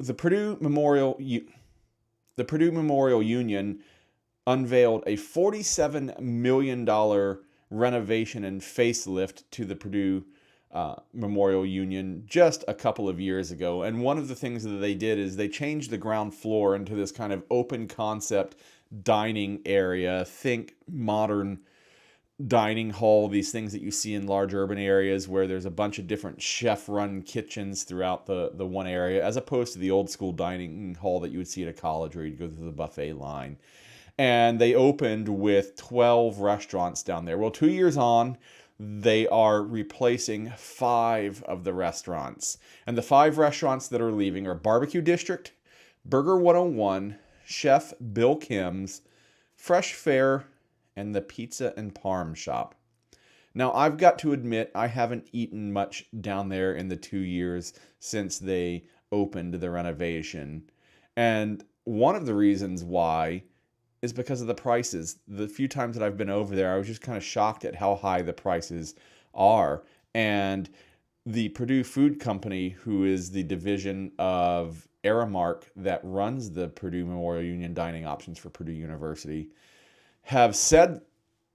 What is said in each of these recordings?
the the Purdue Memorial Union unveiled a $47 million renovation and facelift to the Purdue Memorial Union just a couple of years ago. And one of the things that they did is they changed the ground floor into this kind of open concept dining area. Think modern dining hall, these things that you see in large urban areas where there's a bunch of different chef-run kitchens throughout the one area, as opposed to the old school dining hall that you would see at a college where you'd go through the buffet line. And they opened with 12 restaurants down there. Well, 2 years on, they are replacing 5 of the restaurants. And the 5 restaurants that are leaving are Barbecue District, Burger 101, Chef Bill Kim's, Fresh Fare, and the Pizza and Parm Shop. Now, I've got to admit, I haven't eaten much down there in the 2 years since they opened the renovation. And one of the reasons why is because of the prices. The few times that I've been over there, I was just kind of shocked at how high the prices are. And the Purdue Food Company, who is the division of Aramark that runs the Purdue Memorial Union dining options for Purdue University, have said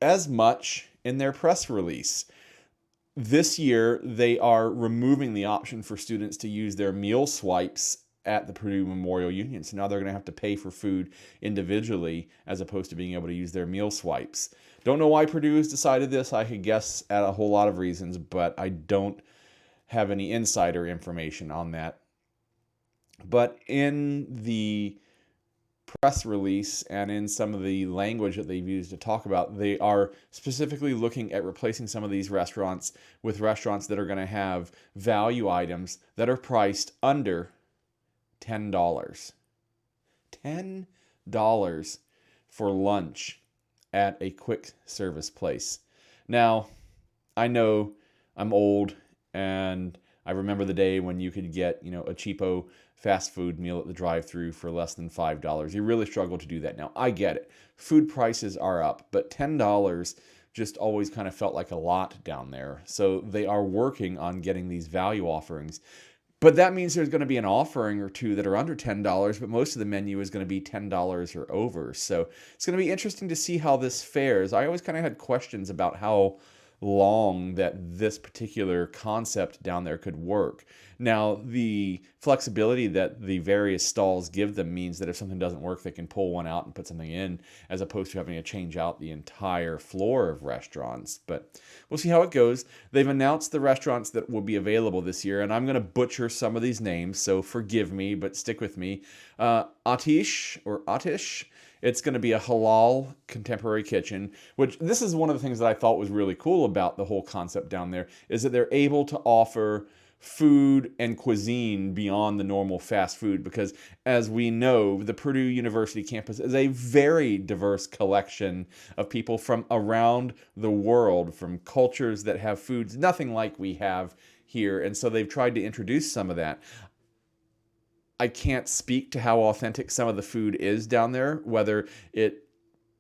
as much in their press release. This year, they are removing the option for students to use their meal swipes at the Purdue Memorial Union. So now they're going to have to pay for food individually as opposed to being able to use their meal swipes. Don't know why Purdue has decided this. I could guess at a whole lot of reasons, but I don't have any insider information on that. But in the press release and in some of the language that they've used to talk about, they are specifically looking at replacing some of these restaurants with restaurants that are going to have value items that are priced under $10. $10 for lunch at a quick service place. Now, I know I'm old and I remember the day when you could get, a cheapo fast food meal at the drive-thru for less than $5. You really struggle to do that now. I get it. Food prices are up, but $10 just always kind of felt like a lot down there. So they are working on getting these value offerings. But that means there's going to be an offering or two that are under $10, but most of the menu is going to be $10 or over. So it's going to be interesting to see how this fares. I always kind of had questions about how long that this particular concept down there could work. Now, the flexibility that the various stalls give them means that if something doesn't work, they can pull one out and put something in, as opposed to having to change out the entire floor of restaurants. But we'll see how it goes. They've announced the restaurants that will be available this year, and I'm going to butcher some of these names, so forgive me, but stick with me. Atish. It's going to be a halal contemporary kitchen, which this is one of the things that I thought was really cool about the whole concept down there, is that they're able to offer food and cuisine beyond the normal fast food, because as we know, the Purdue University campus is a very diverse collection of people from around the world, from cultures that have foods nothing like we have here. And so they've tried to introduce some of that. I can't speak to how authentic some of the food is down there, whether it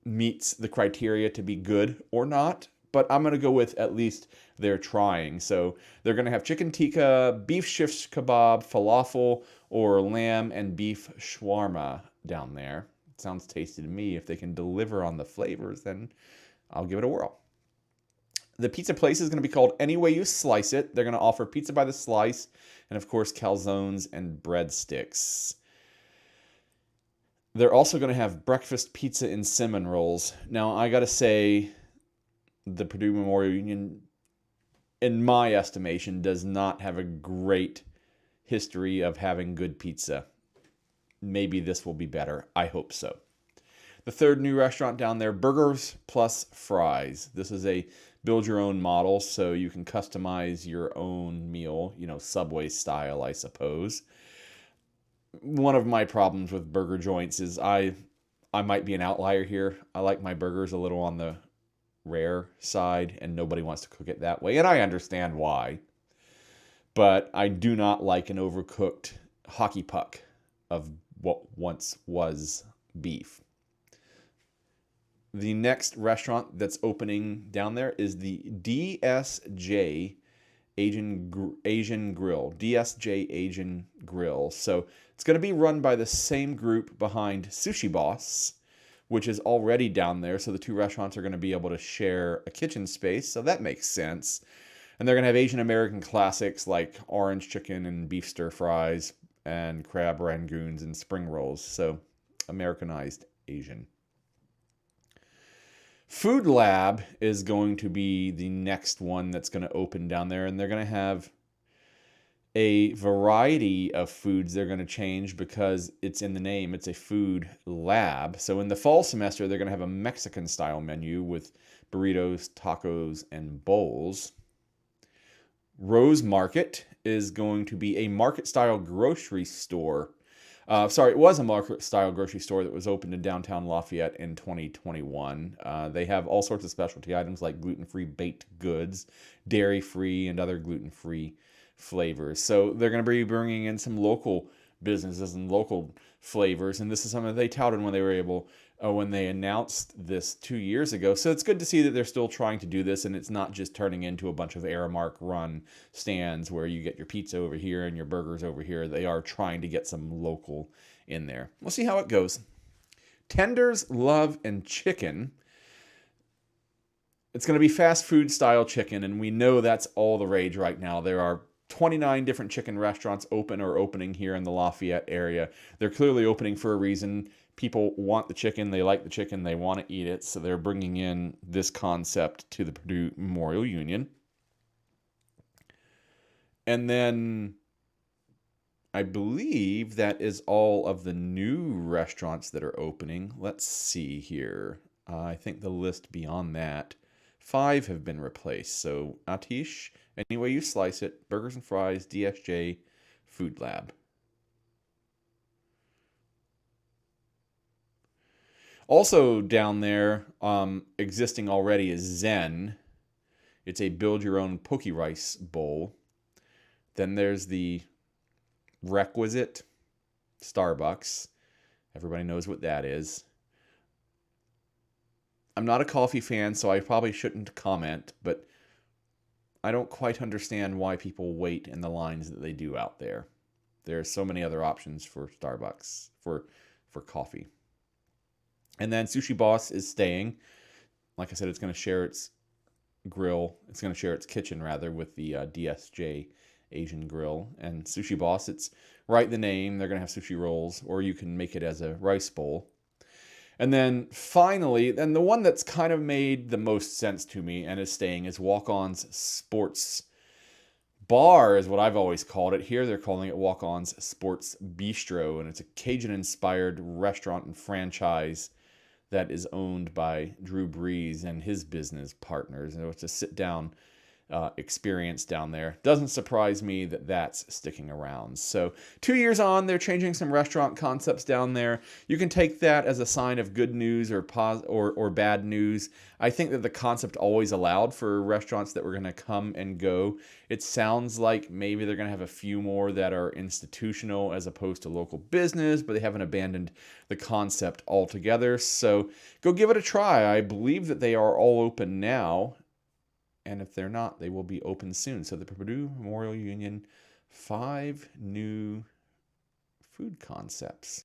meets the criteria to be good or not, but I'm going to go with at least they're trying. So they're going to have chicken tikka, beef shish kebab, falafel, or lamb and beef shawarma down there. It sounds tasty to me. If they can deliver on the flavors, then I'll give it a whirl. The pizza place is going to be called Any Way You Slice It. They're going to offer pizza by the slice and, of course, calzones and breadsticks. They're also going to have breakfast pizza and cinnamon rolls. Now, I got to say, the Purdue Memorial Union, in my estimation, does not have a great history of having good pizza. Maybe this will be better. I hope so. The third new restaurant down there, Burgers Plus Fries. This is a build-your-own model, so you can customize your own meal, Subway style, I suppose. One of my problems with burger joints is I might be an outlier here. I like my burgers a little on the rare side, and nobody wants to cook it that way, and I understand why. But I do not like an overcooked hockey puck of what once was beef. The next restaurant that's opening down there is the DSJ Asian Grill, DSJ Asian Grill. So it's going to be run by the same group behind Sushi Boss, which is already down there. So the two restaurants are going to be able to share a kitchen space. So that makes sense. And they're going to have Asian American classics like orange chicken and beef stir fries and crab rangoons and spring rolls. So Americanized Asian. Food Lab is going to be the next one that's going to open down there, and they're going to have a variety of foods they're going to change because it's in the name. It's a food lab. So in the fall semester, they're going to have a Mexican style menu with burritos, tacos, and bowls. Rose Market is going to be a market style grocery store. It was a market style grocery store that was opened in downtown Lafayette in 2021. They have all sorts of specialty items like gluten-free baked goods, dairy-free, and other gluten-free flavors. So they're going to be bringing in some local businesses and local flavors, and this is something they touted when they announced this 2 years ago. So it's good to see that they're still trying to do this, and it's not just turning into a bunch of Aramark run stands where you get your pizza over here and your burgers over here. They are trying to get some local in there. We'll see how it goes. Tenders, Love, and Chicken. It's going to be fast food style chicken, and we know that's all the rage right now. There are 29 different chicken restaurants open or opening here in the Lafayette area. They're clearly opening for a reason. People want the chicken, they like the chicken, they want to eat it, so they're bringing in this concept to the Purdue Memorial Union. And then I believe that is all of the new restaurants that are opening. Let's see here. I think the list beyond that, 5 have been replaced. So Atish, any way you slice it, Burgers and Fries, DSJ, Food Lab. Also down there, existing already is Zen. It's a build-your-own poke rice bowl. Then there's the Requisite Starbucks. Everybody knows what that is. I'm not a coffee fan, so I probably shouldn't comment, but I don't quite understand why people wait in the lines that they do out there. There are so many other options for Starbucks, for coffee. And then Sushi Boss is staying. Like I said, it's going to share its grill. It's going to share its kitchen, rather, with the DSJ Asian Grill. And Sushi Boss, it's right the name. They're going to have sushi rolls, or you can make it as a rice bowl. And then finally, and the one that's kind of made the most sense to me and is staying is Walk-On's Sports Bar, is what I've always called it. Here they're calling it Walk-On's Sports Bistro, and it's a Cajun-inspired restaurant and franchise that is owned by Drew Brees and his business partners. And it's a sit-down experience down there. Doesn't surprise me that that's sticking around. So 2 years on, they're changing some restaurant concepts down there. You can take that as a sign of good news or bad news. I think that the concept always allowed for restaurants that were going to come and go. It sounds like maybe they're going to have a few more that are institutional as opposed to local business, but they haven't abandoned the concept altogether. So go give it a try. I believe that they are all open now. And if they're not, they will be open soon. So the Purdue Memorial Union, 5 new food concepts.